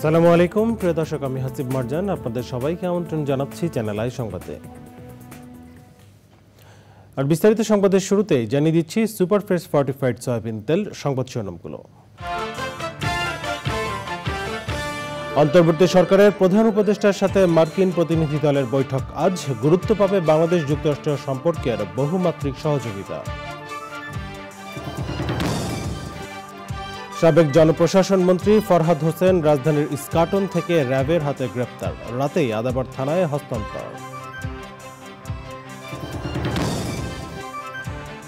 আসসালামু আলাইকুম প্রিয় দর্শক, আমি হাসিব মারজান আপনাদের সবাইকে আমন্ত্রণ জানাচ্ছি চ্যানেল আই সংবাদে। আর বিস্তারিত সংবাদের শুরুতেই জানিয়ে দিচ্ছি সুপার ফ্রেশ ফর্টিফাইড সয়াবিন তেল সংবাদ শিরোনামগুলো। অন্তর্বর্তী সরকারের প্রধান উপদেষ্টার সাথে মার্কিন প্রতিনিধি দলের বৈঠক আজ। গুরুত্ব পাবে বাংলাদেশ যুক্তরাষ্ট্র সম্পর্কের বহুমাত্রিক সহযোগিতা। সাবেক জনপ্রশাসন মন্ত্রী ফরহাদ হোসেন রাজধানীর ইস্কাটন থেকে র্যাবের হাতে গ্রেপ্তার, রাতেই আদাবর থানায় হস্তান্তর।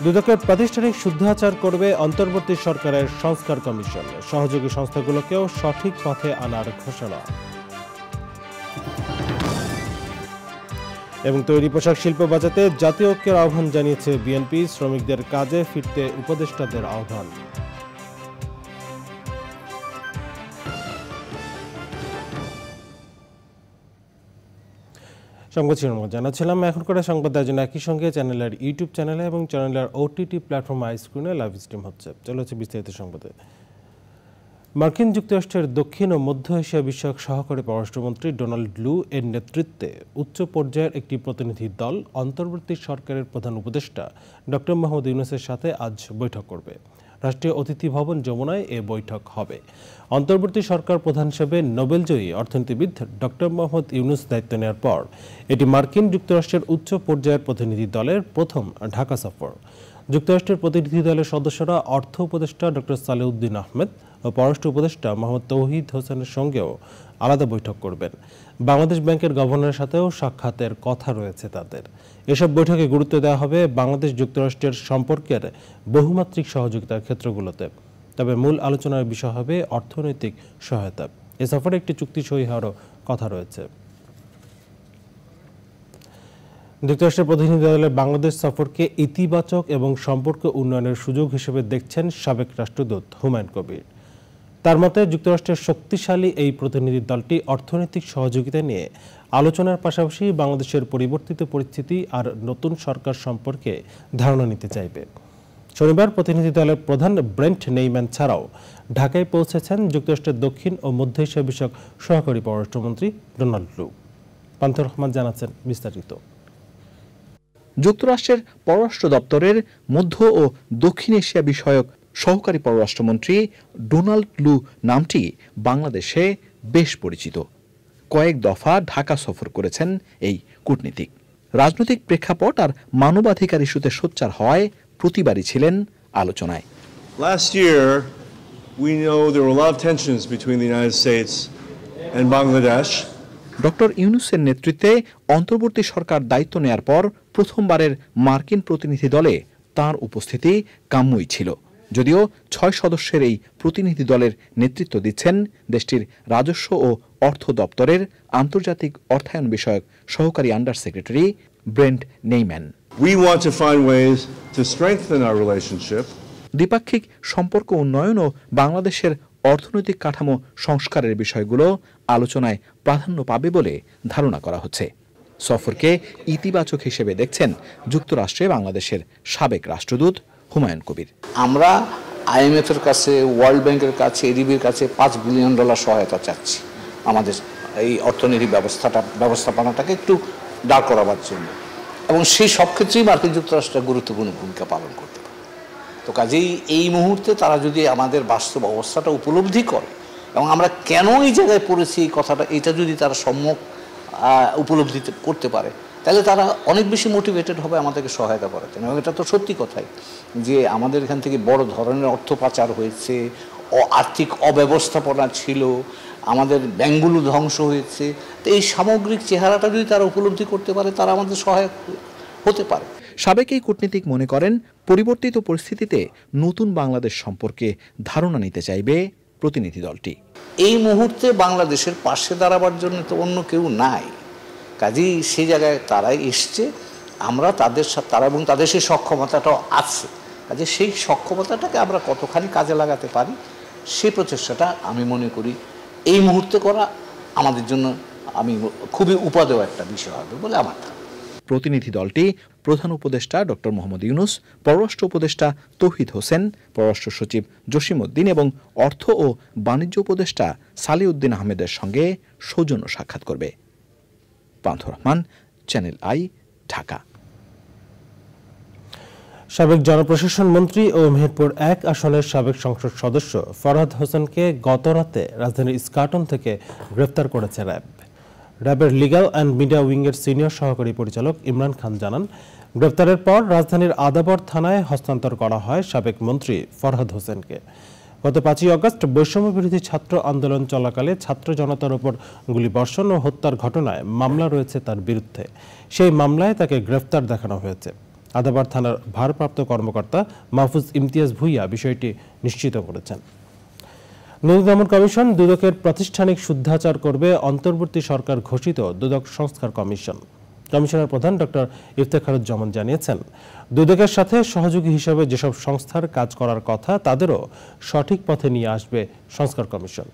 দুদকের প্রাতিষ্ঠানিক শুদ্ধাচার করবে অন্তর্বর্তী সরকারের সংস্কার কমিশন, সহযোগী সংস্থাগুলোকেও সঠিক পথে আনার ঘোষণা। এবং তৈরি পোশাক শিল্প বাঁচাতে জাতীয় ঐক্যের আহ্বান জানিয়েছে বিএনপি, শ্রমিকদের কাজে ফিরতে উপদেষ্টাদের আহ্বান। সংবাদ শিরোনাম জানাচ্ছিলাম। এখনকার সংবাদ আয়োজন একই সঙ্গে চ্যানেলের ইউটিউব চ্যানেলে এবং চ্যানেলের ওটিটি প্ল্যাটফর্ম আই স্ক্রিনে লাইভ স্ট্রিম হচ্ছে। চলেছে বিস্তারিত সংবাদে। মার্কিন যুক্তরাষ্ট্রের দক্ষিণ ও মধ্য এশিয়া বিষয়ক সহকারী পররাষ্ট্রমন্ত্রী ডোনাল্ড লু এর নেতৃত্বে উচ্চ পর্যায়ের একটি প্রতিনিধি দল অন্তর্বর্তী সরকারের প্রধান উপদেষ্টা ডক্টর মোহাম্মদ ইউনূসের সাথে আজ বৈঠক করবে। রাষ্ট্রীয় অতিথি ভবন যমুনায় এ বৈঠক হবে। অন্তর্বর্তী সরকার প্রধান হিসেবে নোবেলজয়ী অর্থনীতিবিদ ডক্টর মোহাম্মদ ইউনূস দায়িত্ব নেওয়ার পর এটি মার্কিন যুক্তরাষ্ট্রের উচ্চ পর্যায়ের প্রতিনিধি দলের প্রথম ঢাকা সফর। যুক্তরাষ্ট্রের প্রতিনিধি দলের সদস্যরা অর্থ উপদেষ্টা ডক্টর সালেউদ্দিন আহমেদ ও পররাষ্ট্র উপদেষ্টা মোহাম্মদ তৌহিদ হোসেনের সঙ্গেও আলাদা বৈঠক করবেন। বাংলাদেশ ব্যাংকের গভর্নরের সাথেও সাক্ষাতের কথা রয়েছে তাদের। এসব বৈঠকে গুরুত্ব দেওয়া হবে বাংলাদেশ যুক্তরাষ্ট্রের সম্পর্কের বহুমাত্রিক সহযোগিতার ক্ষেত্রগুলোতে। তবে মূল আলোচনার বিষয় হবে অর্থনৈতিক সহায়তা। এ সফরে একটি চুক্তি সই হওয়ারও কথা রয়েছে। যুক্তরাষ্ট্রের প্রতিনিধি দলের বাংলাদেশ সফরকে ইতিবাচক এবং সম্পর্ক উন্নয়নের সুযোগ হিসেবে দেখছেন সাবেক রাষ্ট্রদূত হুমায়ুন কবির। তার মতে যুক্তরাষ্ট্রের শক্তিশালী এই প্রতিনিধি দলটি অর্থনৈতিক সহযোগিতা নিয়ে আলোচনার পাশাপাশি বাংলাদেশের পরিবর্তিত পরিস্থিতি আর নতুন সরকার সম্পর্কে ধারণা নিতে চাইবে। শনিবার প্রতিনিধি দলের প্রধান ব্রেন্ট নেইম্যান ছাড়াও ঢাকায় পৌঁছেছেন যুক্তরাষ্ট্রের দক্ষিণ ও মধ্য এশিয়া বিষয়ক সহকারী পররাষ্ট্রমন্ত্রী ডোনাল্ড লু। পান্থ রহমান জানাচ্ছেন বিস্তারিত। যুক্তরাষ্ট্রের পররাষ্ট্র দপ্তরের মধ্য ও দক্ষিণ এশিয়া বিষয়ক সহকারী পররাষ্ট্রমন্ত্রী ডোনাল্ড লু নামটি বাংলাদেশে বেশ পরিচিত। কয়েক দফা ঢাকা সফর করেছেন এই কূটনীতিক। রাজনৈতিক প্রেক্ষাপট আর মানবাধিকার ইস্যুতে সোচ্চার হওয়ায় প্রতিবারই ছিলেন আলোচনায়। Last year, we know there were a lot of tensions between the United States and Bangladesh. Doctor ইউনূসের নেতৃত্বে অন্তর্বর্তী সরকার দায়িত্ব নেয়ার পর প্রথমবারের মার্কিন প্রতিনিধি দলে তাঁর উপস্থিতি কাম্যই ছিল। যদিও 6 সদস্যের এই প্রতিনিধি দলের নেতৃত্ব দিচ্ছেন দেশটির রাজস্ব ও অর্থ দপ্তরের আন্তর্জাতিক অর্থায়ন বিষয়ক সহকারী under secretary ব্রেন্ট Neiman. We want to find ways to strengthen our relationship. দ্বিপাক্ষিক সম্পর্ক উন্নয়ন ও বাংলাদেশের অর্থনৈতিক কাঠামো সংস্কারের বিষয়গুলো আলোচনায় প্রাধান্য পাবে বলে ধারণা করা হচ্ছে। সফরকে ইতিবাচক হিসেবে দেখছেন যুক্তরাষ্ট্রে বাংলাদেশের সাবেক রাষ্ট্রদূত হুমায়ুন কবির। আমরা IMF এর কাছে, ওয়ার্ল্ড ব্যাংকের কাছে, এডিবির কাছে $5 বিলিয়ন সহায়তা চাচ্ছি আমাদের এই অর্থনীতি ব্যবস্থাপনাটাকে একটু দাঁড় করাবার জন্য, এবং সেই সব ক্ষেত্রেই মার্কিন যুক্তরাষ্ট্র গুরুত্বপূর্ণ ভূমিকা পালন করতে পারে। তো কাজেই এই মুহূর্তে তারা যদি আমাদের বাস্তব অবস্থাটা উপলব্ধি করে এবং আমরা কেন এই জায়গায় পড়েছি এই কথাটা, এটা যদি তারা সম্যক উপলব্ধি করতে পারে, তাহলে তারা অনেক বেশি মোটিভেটেড হবে আমাদেরকে সহায়তা করার জন্য। এবং এটা তো সত্যি কথাই যে আমাদের এখান থেকে বড় ধরনের অর্থ পাচার হয়েছে, আর্থিক অব্যবস্থাপনা ছিল, আমাদের ব্যাংকগুলো ধ্বংস হয়েছে। তো এই সামগ্রিক চেহারাটা যদি তারা উপলব্ধি করতে পারে, তারা আমাদের সহায়ক হতে পারে। সাবেক এই কূটনীতিক মনে করেন পরিবর্তিত পরিস্থিতিতে নতুন বাংলাদেশ সম্পর্কে ধারণা নিতে চাইবে প্রতিনিধি দলটি। এই মুহূর্তে বাংলাদেশের পাশে দাঁড়াবার জন্য তো অন্য কেউ নাই, কাজেই সেই জায়গায় তারাই এসছে। আমরা তাদের সাথে, তারা এবং তাদের সেই সক্ষমতাটাও আছে, কাজে সেই সক্ষমতাটাকে আমরা কতখানি কাজে লাগাতে পারি সেই প্রচেষ্টাটা আমি মনে করি এই মুহূর্তে করা আমাদের জন্য খুবই উপাদেয় একটা বিষয় হবে বলে আমার ধারণা। প্রতিনিধি দলটি প্রধান উপদেষ্টা ডক্টর মোহাম্মদ ইউনূস, পররাষ্ট্র উপদেষ্টা তৌহিদ হোসেন, পররাষ্ট্র সচিব জসিমউদ্দিন এবং অর্থ ও বাণিজ্য উপদেষ্টা সালিউদ্দিন আহমেদের সঙ্গে সৌজন্য সাক্ষাৎ করবে। পান্থ রহমান, চ্যানেল আই, ঢাকা। সাবেক জনপ্রশাসন মন্ত্রী ও মেহেরপুর 1 আসনের সাবেক সংসদ সদস্য ফরহাদ হোসেনকে গতরাতে রাজধানীর ইস্কাটন থেকে গ্রেফতার করেছে র্যাব। র্যাবের লিগ্যাল অ্যান্ড মিডিয়া উইংয়ের সিনিয়র সহকারী পরিচালক ইমরান খান জানান, গ্রেফতারের পর রাজধানীর আদাবর থানায় হস্তান্তর করা হয় সাবেক মন্ত্রী ফরহাদ হোসেনকে। গত 5ই আগস্ট বৈষম্য বিরোধী ছাত্র আন্দোলন চলাকালে ছাত্র জনতার উপর গুলিবর্ষণ ও হত্যার ঘটনায় মামলা রয়েছে তার বিরুদ্ধে। সেই মামলায় তাকে গ্রেফতার দেখানো হয়েছে। আদাবর থানার ভারপ্রাপ্ত কর্মকর্তা মাহফুজ ইমতিয়াজ ভুইয়া বিষয়টি নিশ্চিত করেছেন। দুদক দমন কমিশন দুদকের প্রাতিষ্ঠানিক শুদ্ধাচার করবে অন্তর্বর্তী সরকার ঘোষিত দুদক সংস্কার কমিশন। কমিশনের প্রধান ডক্টর ইফতেখারুজ্জামান জানিয়েছেন, দুদকের সাথে সহযোগী হিসেবে যেসব সংস্থার কাজ করার কথা তাদেরও সঠিক পথে নিয়ে আসবে সংস্কার কমিশন।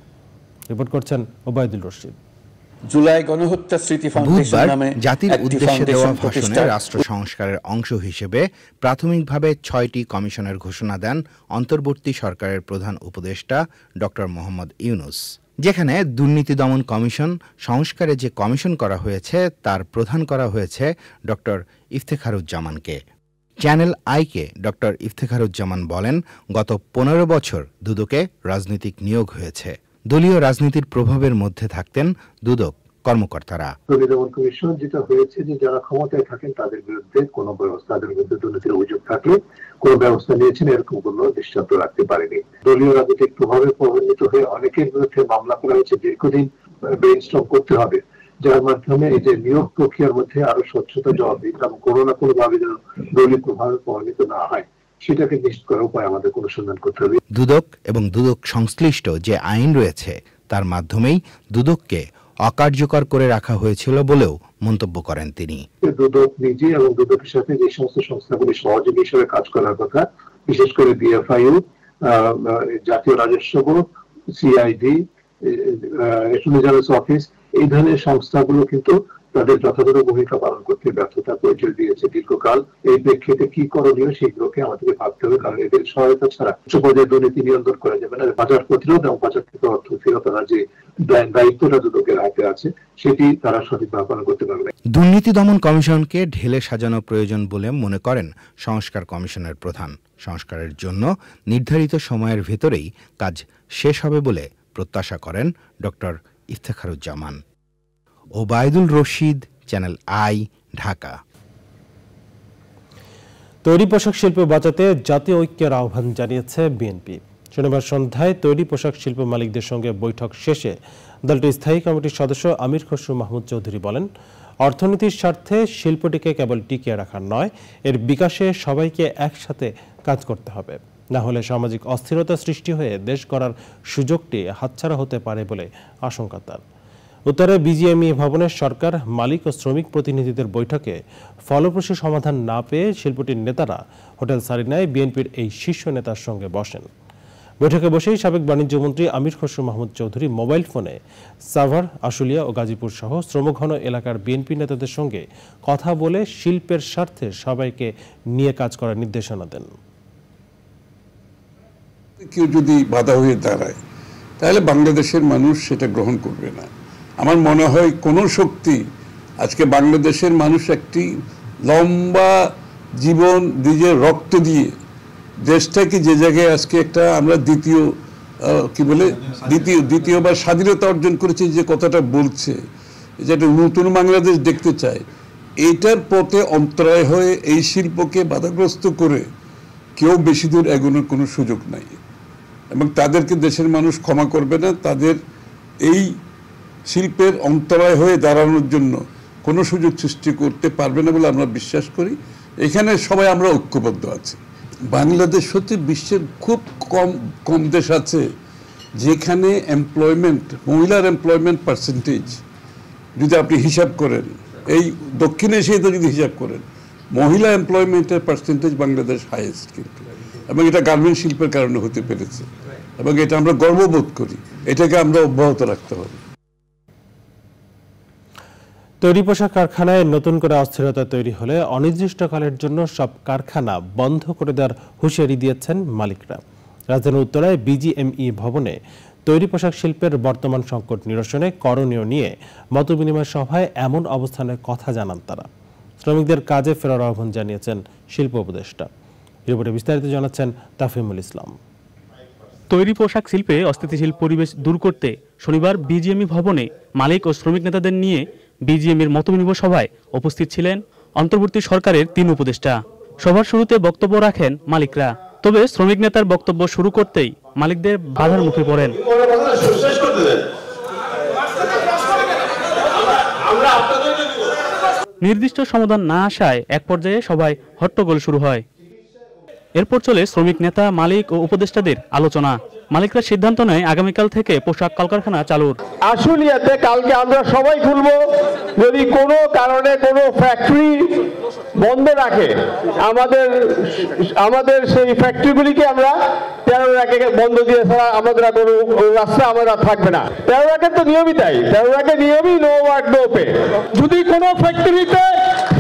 রিপোর্ট করছেন ওবায়দুল রশিদ। জুলাই গণহত্যা স্মৃতি ফাউন্ডেশন নামে জাতির উদ্দেশ্যে দেওয়া ভাষণে রাষ্ট্র সংস্কারের অংশ হিসেবে প্রাথমিকভাবে 6টি কমিশনের ঘোষণা দেন অন্তর্বর্তী সরকারের প্রধান উপদেষ্টা ডক্টর মোহাম্মদ ইউনূস। যেখানে দুর্নীতি দমন কমিশন সংস্কারে যে কমিশন করা হয়েছে তার প্রধান করা হয়েছে ডক্টর ইফতেখারুজ্জামানকে। চ্যানেল আইকে ডক্টর ইফতেখারুজ্জামান বলেন, গত 15 বছর দুদকে রাজনৈতিক নিয়োগ হয়েছে। দলীয় রাজনীতির প্রভাবের মধ্যে থাকতেন দুদক কর্মকর্তারা। দমন কমিশন যেটা হয়েছে যে যারা ক্ষমতায় থাকেন তাদের বিরুদ্ধে কোনো ব্যবস্থা, তাদের বিরুদ্ধে দুর্নীতির অভিযোগ থাকলে কোনো ব্যবস্থা নিয়েছেন এরকম কোনো দৃষ্টান্ত রাখতে পারেনি। দলীয় রাজনৈতিক প্রভাবে প্রভাবিত হয়ে অনেকের বিরুদ্ধে মামলা করা হয়েছে, দীর্ঘদিন ব্রেইনস্টর্ম করতে হবে, যার মাধ্যমে এই যে নিয়োগ প্রক্রিয়ার মধ্যে আরো স্বচ্ছতা, জবাবদিহিতা এবং কোনো না কোনো ভাবে যেন দলীয় প্রভাবে প্রভাবিত না হয় সেটাকে নিশ্চিত করার উপায় আমাদের অনুসন্ধান করতে হবে। দুদক এবং দুদক সংশ্লিষ্ট যে আইন রয়েছে তার মাধ্যমেই দুদককে অকার্যকর করে রাখা হয়েছিল বলেও মন্তব্য করেন তিনি। দুদক নিজে এবং দুদকের সাথে যে সমস্ত সংস্থাগুলি সহযোগী হিসেবে কাজ করার কথা, বিশেষ করে বিএফআইইউ, জাতীয় রাজস্ব board, CID, attorney generals office, এই ধরনের সংস্থাগুলো কিন্তু তাদের যথাযথ ভূমিকা পালন করতে ব্যর্থতার পরিচয় দিয়েছে দীর্ঘকাল। এই প্রেক্ষিতে কি করণীয় সেগুলোকে আমাদেরকে ভাবতে হবে, কারণ এদের সহায়তা ছাড়া উচ্চ পর্যায়ে দুর্নীতি নিয়ন্ত্রণ করা যাবে না। বাজার প্রতিরোধ এবং বাজার থেকে অর্থ ফেরত আনার যে দায়িত্বটা দুদকের হাতে আছে সেটি তারা সঠিকভাবে পালন করতে পারবে। দুর্নীতি দমন কমিশনকে ঢেলে সাজানো প্রয়োজন বলে মনে করেন সংস্কার কমিশনের প্রধান। সংস্কারের জন্য নির্ধারিত সময়ের ভেতরেই কাজ শেষ হবে বলে প্রত্যাশা করেন doctor Iftekharuzzaman. Obaidul Rashid, channel I, Dhaka. তৈরি পোশাক শিল্প বাঁচাতে জাতীয় ঐক্যের আহ্বান জানিয়েছে বিএনপি। শনিবার সন্ধ্যায় তৈরি পোশাক শিল্প মালিকদের সঙ্গে বৈঠক শেষে দলটির স্থায়ী কমিটির সদস্য আমির খসরু মাহমুদ চৌধুরী বলেন, অর্থনীতির স্বার্থে শিল্পটিকে কেবল টিকিয়ে রাখা নয়, এর বিকাশে সবাইকে একসাথে কাজ করতে হবে, না হলে সামাজিক অস্থিরতা সৃষ্টি হয়ে দেশ গড়ার সুযোগটি হাতছাড়া হতে পারে বলে আশঙ্কা তার। উত্তরে বিজিএমইএ ভবনের সরকার, মালিক ও শ্রমিক প্রতিনিধিদের বৈঠকে ফলপ্রসূ সমাধান না পেয়ে শিল্পটির নেতারা হোটেল সারিনায় বিএনপির এই শীর্ষ নেতার সঙ্গে বসেন। বৈঠকে বসেই সাবেক বাণিজ্যমন্ত্রী আমির খসরু মাহমুদ চৌধুরী মোবাইল ফোনে সাভার, আশুলিয়া ও গাজীপুর সহ শ্রমঘন এলাকার বিএনপি নেতাদের সঙ্গে কথা বলে শিল্পের স্বার্থে সবাইকে নিয়ে কাজ করার নির্দেশনা দেন। কেউ যদি বাধা হয়ে দাঁড়ায় তাহলে বাংলাদেশের মানুষ সেটা গ্রহণ করবে না। আমার মনে হয় কোনো শক্তি আজকে বাংলাদেশের মানুষ একটি লম্বা জীবন নিজের রক্ত দিয়ে দেশটাকে যে জায়গায় আজকে একটা আমরা দ্বিতীয়বার স্বাধীনতা অর্জন করেছি যে কথাটা বলছে, যে একটা নতুন বাংলাদেশ দেখতে চায়, এইটার পথে অন্তরায় হয়ে এই শিল্পকে বাধাগ্রস্ত করে কেউ বেশি দূর এগোনোর কোনো সুযোগ নাই এবং তাদেরকে দেশের মানুষ ক্ষমা করবে না। তাদের এই শিল্পের অন্তরায় হয়ে দাঁড়ানোর জন্য কোনো সুযোগ সৃষ্টি করতে পারবে না বলে আমরা বিশ্বাস করি। এখানে সবাই আমরা ঐক্যবদ্ধ আছি। বাংলাদেশ হচ্ছে বিশ্বের খুব কম দেশ আছে যেখানে মহিলার এমপ্লয়মেন্ট পার্সেন্টেজ যদি আপনি হিসাব করেন, এই দক্ষিণ এশিয়াতে যদি হিসাব করেন, মহিলা এমপ্লয়মেন্টের পার্সেন্টেজ বাংলাদেশ হাইয়েস্ট কিন্তু, এবং এটা গার্মেন্ট শিল্পের কারণে হতে পেরেছে এবং এটা আমরা গর্ববোধ করি। এটাকে আমরা অব্যাহত রাখতে হবে। তৈরি পোশাক কারখানায় নতুন করে অস্থিরতা তৈরি হলে অনির্দিষ্টকালের জন্য সব কারখানা বন্ধ করে দেওয়ার হুঁশিয়ারি দিয়েছেন মালিকরা। রাজধানীর উত্তরায় বিজিএমই ভবনে তৈরি পোশাক শিল্পের বর্তমান সংকট নিরসনে করণীয় নিয়ে মতবিনিময় সভায় এমন অবস্থানের কথা জানান তারা। শ্রমিকদের কাজে ফেরার আহ্বান জানিয়েছেন শিল্প উপদেষ্টা। রিপোর্টে বিস্তারিত জানাচ্ছেন তাফিমুল ইসলাম। তৈরি পোশাক শিল্পে অস্থিতিশীল পরিবেশ দূর করতে শনিবার বিজিএমই ভবনে মালিক ও শ্রমিক নেতাদের নিয়ে বিজিএমইর মতবিনিময় সভায় উপস্থিত ছিলেন অন্তর্বর্তী সরকারের 3 উপদেষ্টা। সভার শুরুতে বক্তব্য রাখেন মালিকরা, তবে শ্রমিক নেতার বক্তব্য শুরু করতেই মালিকদের বাধার মুখে পড়েন। নির্দিষ্ট সমাধান না আসায় এক পর্যায়ে সভায় হট্টগোল শুরু হয়। এরপর চলে শ্রমিক নেতা, মালিক ও উপদেষ্টাদের আলোচনা। মালিকরা সিদ্ধান্ত নেয় আগামীকাল থেকে পোশাক কলকারখানা চালুর। আশুলিয়াতে কালকে আমরা সবাই খুলবো, যদি কোনো কারণে কোনো ফ্যাক্টরি বন্ধ রাখে আমাদের সেই ফ্যাক্টরিগুলিকে আমরা 13 রাখে বন্ধ দিয়ে ছাড়া আমাদের কোনো রাস্তা আমরা থাকবে না। 13 রাখের তো নিয়মই তাই, 13 রাখের নিয়মই নো ওয়ার্ক নো পে। যদি কোনো ফ্যাক্টরিতে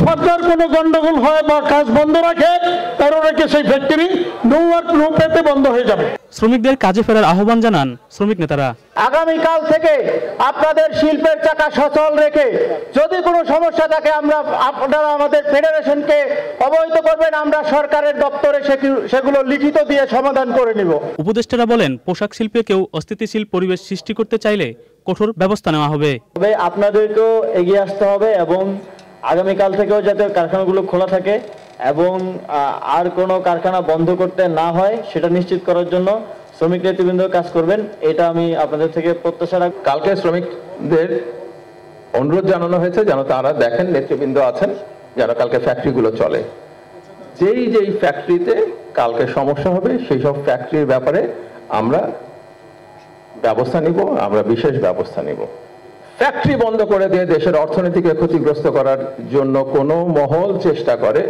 সরকার কোনো গন্ডগোল হয় বা কাজ বন্ধ রাখে, 13 রাখে সেই ফ্যাক্টরি নো ওয়ার্ক নো পেতে বন্ধ হয়ে যাবে। শ্রমিকদের কাজে ফেরার আহ্বান জানান শ্রমিক নেতারা। আগামীকাল থেকে আপনাদের শিল্পের চাকা সচল রেখে যদি কোনো সমস্যা থাকে আপনারা আমাদের ফেডারেশনকে অবহিত করবেন, আমরা সরকারের দপ্তরে সেগুলো লিখিত দিয়ে সমাধান করে নিব। উপদেষ্টারা বলেন, পোশাক শিল্পে কেউ অস্থিতিশীল পরিবেশ সৃষ্টি করতে চাইলে কঠোর ব্যবস্থা নেওয়া হবে। তবে আপনাদেরকেও এগিয়ে আসতে হবে এবং আগামীকাল থেকেও যাতে কারখানাগুলো খোলা থাকে এবং আর কোনো কারখানা বন্ধ করতে না হয় সেটা নিশ্চিত করার জন্য শ্রমিক নেতৃবৃন্দ কাজ করবেন, এটা আমি আপনাদের থেকে প্রত্যাশা রাখি। কালকে শ্রমিকদের অনুরোধ জানানো হয়েছে যেন তারা দেখেন নেতৃবৃন্দ আছেন যেন কালকে ফ্যাক্টরিগুলো চলে। যেই ফ্যাক্টরিতে কালকে সমস্যা হবে সেই সব ফ্যাক্টরির ব্যাপারে আমরা ব্যবস্থা নিব, আমরা বিশেষ ব্যবস্থা নিব। ফ্যাক্টরি বন্ধ করে দিয়ে দেশের অর্থনীতিকে ক্ষতিগ্রস্ত করার জন্য কোনো মহল চেষ্টা করে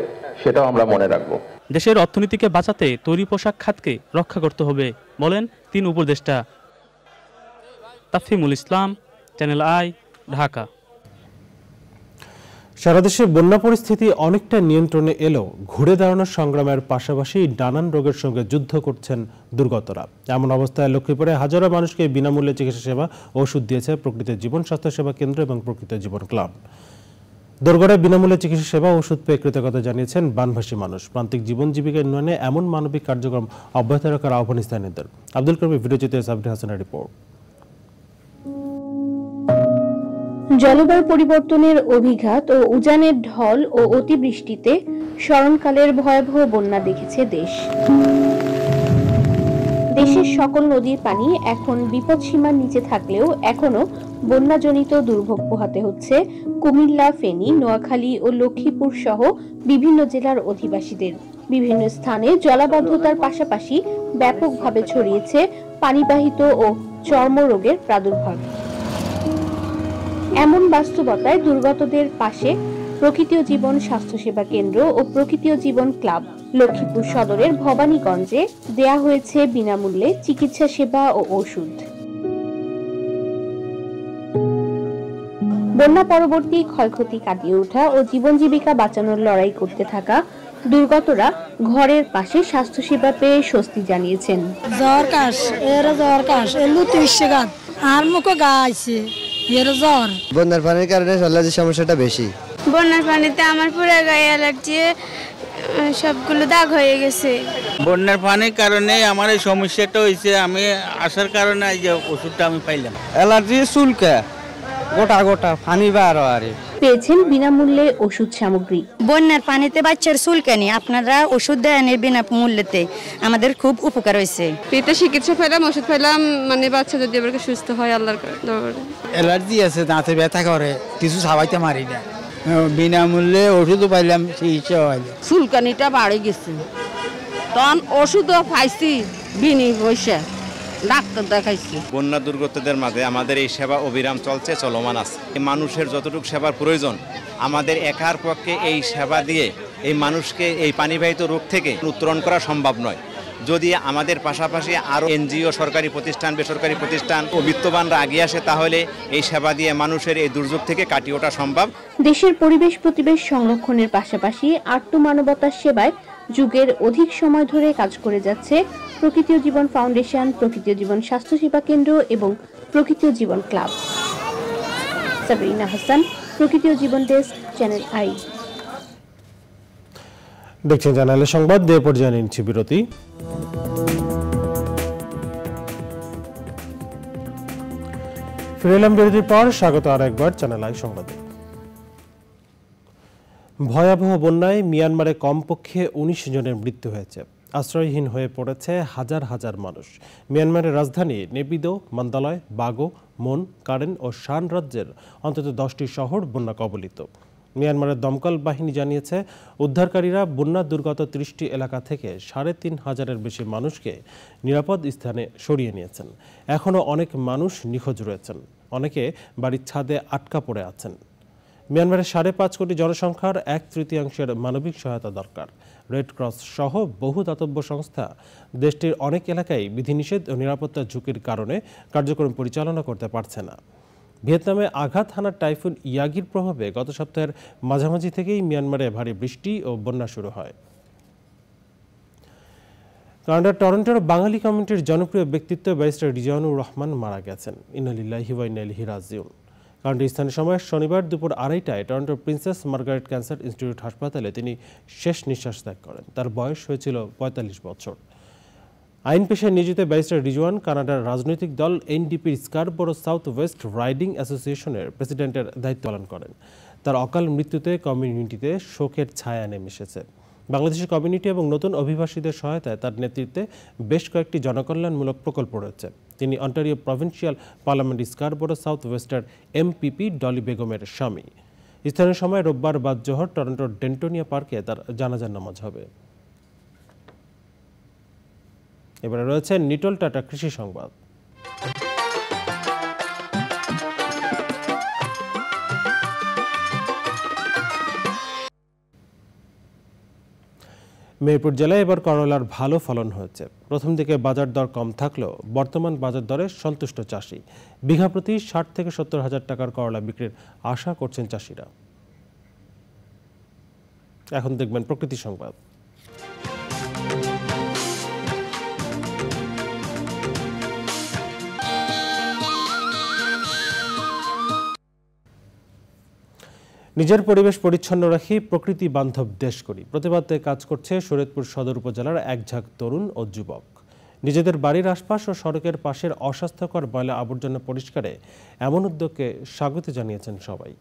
সেটাও আমরা মনে রাখবো। দেশের অর্থনীতিকে বাঁচাতে তৈরি পোশাক খাতকে রক্ষা করতে হবে বলেন 3 উপদেষ্টা। তাফিমুল ইসলাম, চ্যানেল আই, ঢাকা। সারা দেশে বন্যা পরিস্থিতি অনেকটা নিয়ন্ত্রণে এলেও ঘুরে দাঁড়ানোর সংগ্রামের পাশাপাশি নানান রোগের সঙ্গে যুদ্ধ করছেন দুর্গতরা। এমন অবস্থায় লক্ষ্মীপুরে হাজারো মানুষকে বিনামূল্যে চিকিৎসা সেবা ও ওষুধ দিয়েছে প্রকৃতির জীবন স্বাস্থ্য সেবা কেন্দ্র এবং প্রকৃতির জীবন ক্লাব। দোরগড়ায় বিনামূল্যে চিকিৎসা সেবা ও ওষুধ পেয়ে কৃতজ্ঞতা জানিয়েছেন বানভাসী মানুষ। প্রান্তিক জীবন জীবিকা উন্নয়নে এমন মানবিক কার্যক্রম অব্যাহত রাখার আহ্বান স্থানীয়দের। আব্দুল করিম ভিডিওচিত্রে সাবরি হাসানের রিপোর্ট। জলবায়ু পরিবর্তনের অভিঘাত ও উজানের ঢল ও অতিবৃষ্টিতে স্মরণকালের ভয়াবহ বন্যা দেখেছে দেশ। দেশের সকল নদীর পানি এখন বিপদসীমার নিচে থাকলেও এখনো বন্যাজনিত দুর্ভোগ পোহাতে হচ্ছে কুমিল্লা, ফেনী, নোয়াখালী ও লক্ষ্মীপুর সহ বিভিন্ন জেলার অধিবাসীদের। বিভিন্ন স্থানে জলাবদ্ধতার পাশাপাশি ব্যাপকভাবে ছড়িয়েছে পানিবাহিত ও চর্মরোগের প্রাদুর্ভাব। এমন বাস্তবতায় দুর্গতদের পাশে প্রকৃতি ও জীবন স্বাস্থ্যসেবা কেন্দ্র ও প্রকৃতি ও জীবন ক্লাব। লক্ষ্মীপুর সদরের ভবানীগঞ্জে দেয়া হয়েছে বিনামূল্যে চিকিৎসা সেবা ও ওষুধ। বন্যা পরবর্তী ক্ষয়ক্ষতি কাটিয়ে ওঠা ও জীবন জীবিকা বাঁচানোর লড়াই করতে থাকা দুর্গতরা ঘরের পাশে স্বাস্থ্যসেবা পেয়ে স্বস্তি জানিয়েছেন। জ্বর কাশ এলু 30 টাকা আর মুখে গা আইছে এর জ্বর। বন্যার পানির কারণে অ্যালার্জির সমস্যাটা বেশি। বন্যার পানিতে আমার পুরো গায়ে অ্যালার্জি, সবগুলো দাগ হয়ে গেছে। বন্যার পানির কারণে আমার এই সমস্যাটা হয়েছে, আমি আসার কারণে এই যে ওষুধটা আমি পাইলাম। অ্যালার্জি চুলকা গোটা পানি বার আর পেয়েছেন বিনামূল্যে ওষুধ সামগ্রী। বন্যার পানিতে বাচ্চার চুলকানি আপনারা ওষুধ দেন বিনামূল্যেতে, আমাদের খুব উপকার হয়েছে। পেটে চিকিৎসা পেলাম, ওষুধ পেলাম, মানে বাচ্চা যদি আবার সুস্থ হয় আল্লাহর দরবারে। অ্যালার্জি আছে, দাঁতে ব্যথা করে, কিছু খাওয়াইতে মারি না, বিনামূল্যে ওষুধও পাইলাম, চিকিৎসা হইল। চুলকানিটা বাড়ে গেছে, তখন ওষুধও পাইছি বিনি পয়সা, ডাক্তার দেখাইছি। বন্যা দুর্গতদের মাঝে আমাদের এই সেবা অবিরাম চলছে, চলমান আছে। মানুষের যতটুকু সেবার প্রয়োজন আমাদের একার পক্ষে এই সেবা দিয়ে এই মানুষকে এই পানিবাহিত রোগ থেকে উত্তরণ করা সম্ভব নয়। যদি আমাদের পাশাপাশি আরও এনজিও, সরকারি প্রতিষ্ঠান, বেসরকারি প্রতিষ্ঠান ও বিত্তবানরা এগিয়ে আসে, তাহলে এই সেবা দিয়ে মানুষের এই দুর্যোগ থেকে কাটিয়ে ওঠা সম্ভব। দেশের পরিবেশ প্রতিবেশ সংরক্ষণের পাশাপাশি আর্ত মানবতার সেবায় যুগের অধিক সময় ধরে কাজ করে যাচ্ছে প্রকৃতি ও জীবন ফাউন্ডেশন, প্রকৃতি ও জীবন স্বাস্থ্য সেবা কেন্দ্র এবং প্রকৃতি ও জীবন ক্লাব। সাবরিনা হাসান, প্রকৃতি ও জীবন ডেস্ক, চ্যানেল আই। দেখছেন চ্যানেলের সংবাদ। দিয়ে পর্যায়ে নিচ্ছি বিরতি। ফিরে এলাম বিরতির পর। স্বাগত আর একবার চ্যানেল আই সংবাদে। ভয়াবহ বন্যায় মিয়ানমারে কমপক্ষে ১৯ জনের মৃত্যু হয়েছে। আশ্রয়হীন হয়ে পড়েছে হাজার হাজার মানুষ। মিয়ানমারের রাজধানী নেপিদো, মান্দালয়, বাগো, মন, কারেন ও শান রাজ্যের অন্তত 10টি শহর বন্যা কবলিত। মিয়ানমারের দমকল বাহিনী জানিয়েছে উদ্ধারকারীরা বন্যা দুর্গত 30টি এলাকা থেকে ৩,৫০০-এর বেশি মানুষকে নিরাপদ স্থানে সরিয়ে নিয়েছেন। এখনও অনেক মানুষ নিখোঁজ রয়েছেন, অনেকে বাড়ির ছাদে আটকা পড়ে আছেন। মিয়ানমারের ৫.৫ কোটি জনসংখ্যার 1/3 মানবিক সহায়তা দরকার। রেড ক্রস সহ বহু দাতব্য সংস্থা দেশটির অনেক এলাকায় বিধিনিষেধ ও নিরাপত্তা ঝুঁকির কারণে কার্যক্রম পরিচালনা করতে পারছে না। ভিয়েতনামে আঘাত হানা টাইফুন ইয়াগির প্রভাবে গত সপ্তাহের মাঝামাঝি থেকেই মিয়ানমারে ভারী বৃষ্টি ও বন্যা শুরু হয়। কানাডার টরন্টোর বাঙালি কমিউনিটির জনপ্রিয় ব্যক্তিত্ব ব্যারিস্টার রিজওয়ানুর রহমান মারা গেছেন। ইন্না লিল্লাহি ওয়া ইন্না ইলাইহি রাজিউন। কানাডার স্থানীয় সময় শনিবার দুপুর 2:30টায় টরন্টোর প্রিন্সেস মার্গারেট ক্যান্সার ইনস্টিটিউট হাসপাতালে তিনি শেষ নিঃশ্বাস ত্যাগ করেন। তার বয়স হয়েছিল 45 বছর। আইন পেশায় নিয়োজিত ব্যারিস্টার রিজওয়ান কানাডার রাজনৈতিক দল এনডিপির স্কারবোরো সাউথ ওয়েস্ট রাইডিং অ্যাসোসিয়েশনের প্রেসিডেন্টের দায়িত্ব পালন করেন। তার অকাল মৃত্যুতে কমিউনিটিতে শোকের ছায়া নেমে এসেছে। বাংলাদেশের কমিউনিটি এবং নতুন অভিবাসীদের সহায়তায় তার নেতৃত্বে বেশ কয়েকটি জনকল্যাণমূলক প্রকল্প রয়েছে। তিনি Ontario provincial parliament Scarborough south oyster MPP Dolly বেগমের স্বামী। স্থানীয় সময় রোববার বাদ জোহর টরন্টোর ডেন্টোনিয়া পার্কে তার জানাজার নামাজ হবে। এবারে রয়েছে নিটল টাটা কৃষি সংবাদ। মেহেরপুর জেলায় এবার করলার ভালো ফলন হয়েছে। প্রথম দিকে বাজার দর কম থাকলেও বর্তমান বাজার দরে সন্তুষ্ট চাষি। বিঘা প্রতি 60 থেকে 70 হাজার টাকার করলা বিক্রির আশা করছেন চাষিরা। এখন দেখবেন প্রকৃতি সংবাদ। নিজের পরিবেশ পরিচ্ছন্ন রাখি, প্রকৃতি বান্ধব দেশ করি প্রতিবাদে কাজ করছে শরীয়তপুর সদর উপজেলার এক ঝাঁক তরুণ ও যুবক। নিজেদের বাড়ির আশপাশ ও সড়কের পাশের অস্বাস্থ্যকর ময়লা আবর্জনা পরিষ্কারে এমন উদ্যোগকে স্বাগত জানিয়েছেন সবাই।